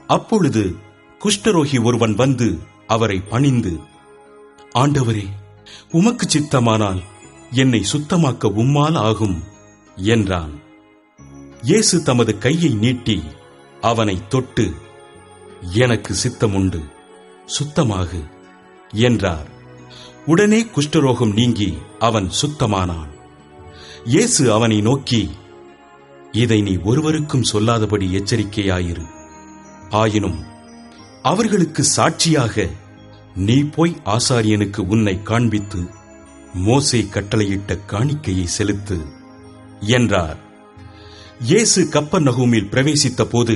அப்பொழுது குஷ்டரோகி ஒருவன் வந்து அவரை பணிந்து, ஆண்டவரே, உமக்கு சித்தமானால் என்னை சுத்தமாக்க உம்மால் ஆகும் என்றான். இயேசு தமது கையை நீட்டி அவனை தொட்டு, எனக்கு சித்தமுண்டு, சுத்தமாகு என்றார். உடனே குஷ்டரோகம் நீங்கி அவன் சுத்தமானான். இயேசு அவனை நோக்கி, இதை நீ ஒருவருக்கும் சொல்லாதபடி எச்சரிக்கையாயிரு. ஆயினும் அவர்களுக்கு சாட்சியாக நீ போய் ஆசாரியனுக்கு உன்னை காண்பித்து மோசே கட்டளையிட்ட காணிக்கையை செலுத்து என்றார். இயேசு கப்பர்நகூமில் பிரவேசித்த போது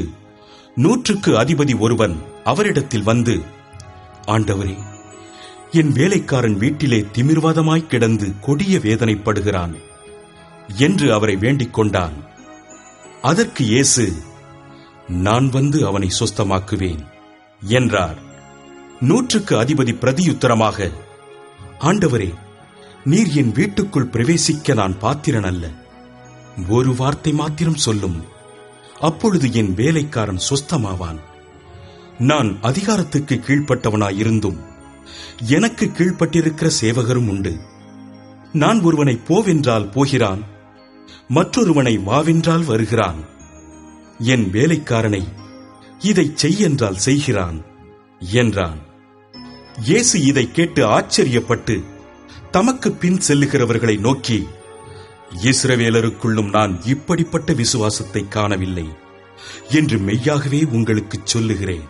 100க்கு அதிபதி ஒருவன் அவரிடத்தில் வந்து, ஆண்டவரே, என் வேலைக்காரன் வீட்டிலே திமிர்வாதமாய் கிடந்து கொடிய வேதனைப்படுகிறான் என்று அவரை வேண்டிக் கொண்டான். அதற்கு இயேசு, நான் வந்து அவனை சொஸ்தமாக்குவேன் என்றார். 100க்கு அதிபதி பிரதியுத்தரமாக, ஆண்டவரே, நீர் என் வீட்டுக்குள் பிரவேசிக்க நான் பாத்திரன் அல்ல. ஒரு வார்த்தை மாத்திரம் சொல்லும், அப்பொழுது என் வேலைக்காரன் சொஸ்தமாவான். நான் அதிகாரத்துக்கு கீழ்ப்பட்டவனாயிருந்தும் எனக்கு கீழ்ப்பட்டிருக்கிற சேவகரும் உண்டு. நான் ஒருவனை போவென்றால் போகிறான், மற்றொருவனை வாவென்றால் வருகிறான். என் வேலைக்காரனை இதை செய்யென்றால் செய்கிறான் என்றான். இயேசு இதை கேட்டு ஆச்சரியப்பட்டு தமக்கு பின் செல்லுகிறவர்களை நோக்கி, இஸ்ரவேலருக்குள்ளும் நான் இப்படிப்பட்ட விசுவாசத்தை காணவில்லை என்று மெய்யாகவே உங்களுக்கு சொல்லுகிறேன்.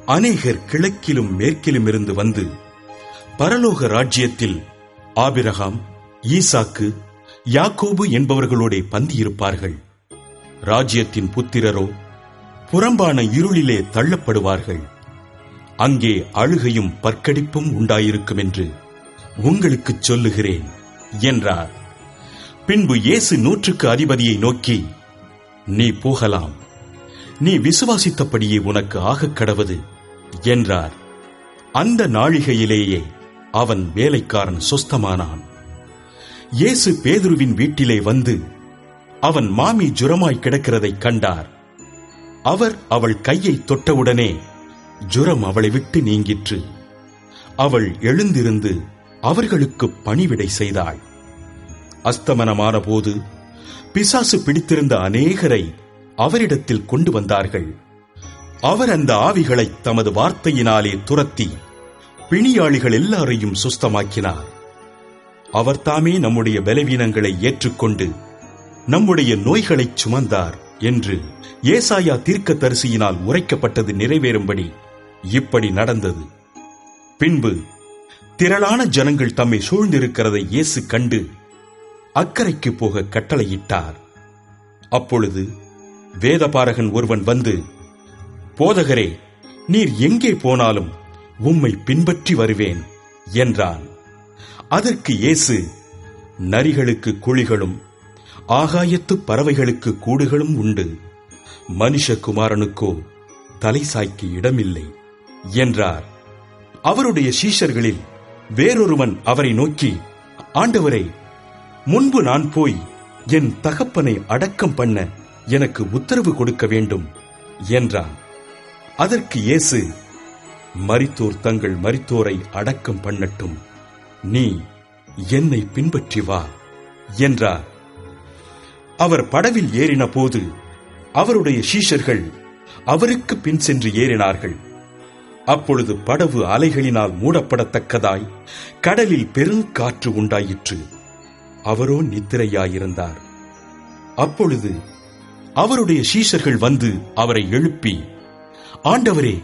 அநேகர் கிழக்கிலும் மேற்கிலும் இருந்து வந்து பரலோக ராஜ்யத்தில் ஆபிரகாம், ஈசாக்கு, யாக்கோபு என்பவர்களோட பந்தியிருப்பார்கள். ராஜ்யத்தின் புத்திரரோ புறம்பான இருளிலே தள்ளப்படுவார்கள். அங்கே அழுகையும் பற்கடிப்பும் உண்டாயிருக்கும் என்று உங்களுக்கு சொல்லுகிறேன் என்றார். பின்பு இயேசு 100க்கு அதிபதியை நோக்கி, நீ போகலாம், நீ விசுவாசித்தபடியே உனக்கு ஆகக் கடவது என்றார். அந்த நாழிகையிலேயே அவன் வேலைக்காரன் சொஸ்தமானான். இயேசு பேதுருவின் வீட்டிலே வந்து அவன் மாமி ஜுரமாய் கிடக்கிறதைக் கண்டார். அவர் அவள் கையை தொட்டவுடனே ஜுரம் அவளை விட்டு நீங்கிற்று. அவள் எழுந்திருந்து அவர்களுக்கு பணிவிடை செய்தாள். அஸ்தமனமான போது பிசாசு பிடித்திருந்த அநேகரை அவரிடத்தில் கொண்டு வந்தார்கள். அவர் அந்த ஆவிகளை தமது வார்த்தையினாலே துரத்தி பிணியாளிகள் எல்லாரையும் சுஸ்தமாக்கினார். அவர் தாமே நம்முடைய பலவீனங்களை ஏற்றுக்கொண்டு நம்முடைய நோய்களை சுமந்தார் என்று ஏசாயா தீர்க்கதரிசியினால் உரைக்கப்பட்டது நிறைவேறும்படி இப்படி நடந்தது. பின்பு திரளான ஜனங்கள் தம்மை சூழ்ந்திருக்கிறதை இயேசு கண்டு அக்கரைக்கு போக கட்டளையிட்டார். அப்பொழுது வேதபாரகன் ஒருவன் வந்து, போதகரே, நீர் எங்கே போனாலும் உம்மை பின்பற்றி வருவேன் என்றான். அதற்கு இயேசு, நரிகளுக்கு குழிகளும் ஆகாயத்து பறவைகளுக்கு கூடுகளும் உண்டு, மனுஷகுமாரனுக்கோ தலை சாய்க்க இடமில்லை என்றார். அவருடைய சீஷர்களில் வேறொருவன் அவரை நோக்கி, ஆண்டவரே, முன்பு நான் போய் என் தகப்பனை அடக்கம் பண்ண எனக்கு உத்தரவு கொடுக்க வேண்டும் என்றான். அதற்கு இயேசு, மரித்தோர் தங்கள் மரித்தோரை அடக்கம் பண்ணட்டும், நீ என்னை பின்பற்றி வா என்றார். அவர் படவில் ஏறின போது அவருடைய சீஷர்கள் அவருக்கு பின் சென்று ஏறினார்கள். அப்பொழுது படவு அலைகளினால் மூடப்படத்தக்கதாய் கடலில் பெருங்காற்று உண்டாயிற்று. அவரோ நித்திரையாயிருந்தார். அப்பொழுது அவருடைய சீஷர்கள் வந்து அவரை எழுப்பி, ஆண்டவரே,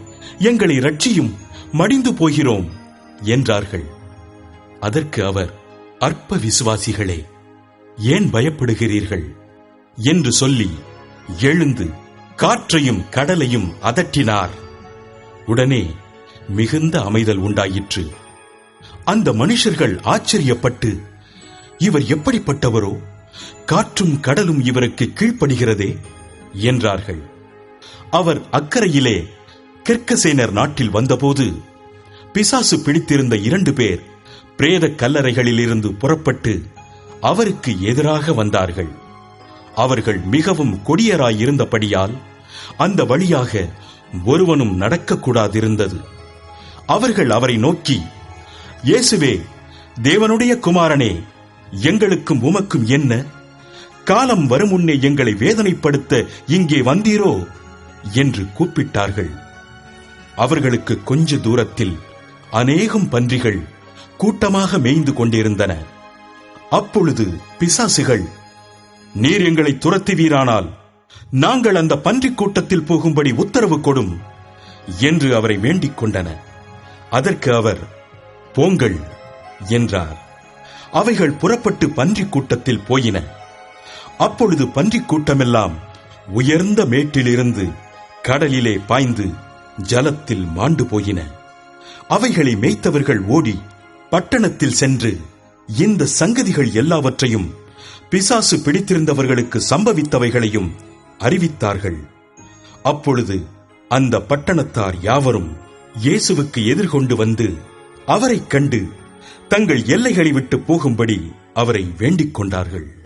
எங்களை ரட்சியும், மடிந்து போகிறோம் என்றார்கள். அதற்கு அவர், அற்ப விசுவாசிகளே, ஏன் பயப்படுகிறீர்கள் என்று சொல்லி எழுந்து காற்றையும் கடலையும் அதட்டினார். உடனே மிகுந்த அமைதல் உண்டாயிற்று. அந்த மனுஷர்கள் ஆச்சரியப்பட்டு, இவர் எப்படிப்பட்டவரோ, காற்றும் கடலும் இவருக்கு கீழ்ப்படுகிறதே என்றார்கள். அவர் அக்கரையிலே கெர்கசேனர் நாட்டில் வந்தபோது பிசாசு பிடித்திருந்த 2 பேர் பிரேத கல்லறைகளிலிருந்து புறப்பட்டு அவருக்கு எதிராக வந்தார்கள். அவர்கள் மிகவும் கொடியராயிருந்தபடியால் அந்த வழியாக ஒருவனும் நடக்கக்கூடாதிருந்தது. அவர்கள் அவரை நோக்கி, இயேசுவே, தேவனுடைய குமாரனே, எங்களுக்கும் உமக்கும் என்ன? காலம் வரும் முன்னே எங்களை வேதனைப்படுத்த இங்கே வந்தீரோ என்று கூப்பிட்டார்கள். அவர்களுக்கு கொஞ்ச தூரத்தில் அநேகம் பன்றிகள் கூட்டமாக மேய்ந்து கொண்டிருந்தன. அப்பொழுது பிசாசுகள், நீர் எங்களை துரத்துவீரானால் நாங்கள் அந்த பன்றிக் கூட்டத்தில் போகும்படி உத்தரவு கொடும் என்று அவரை வேண்டிக் கொண்டன. அதற்கு அவர், போங்கள் என்றார். அவைகள் புறப்பட்டு பன்றிக் கூட்டத்தில் போயின. அப்பொழுது பன்றிக் கூட்டமெல்லாம் உயர்ந்த மேட்டிலிருந்து கடலிலே பாய்ந்து ஜலத்தில் மாண்டு போயின. அவைகளை மேய்த்தவர்கள் ஓடி பட்டணத்தில் சென்று இந்த சங்கதிகள் எல்லாவற்றையும் பிசாசு பிடித்திருந்தவர்களுக்கு சம்பவித்தவைகளையும் அறிவித்தார்கள். அப்பொழுது அந்த பட்டணத்தார் யாவரும் இயேசுவுக்கு எதிர்கொண்டு வந்து அவரைக் கண்டு தங்கள் எல்லைகளை விட்டு போகும்படி அவரை வேண்டிக் கொண்டார்கள்.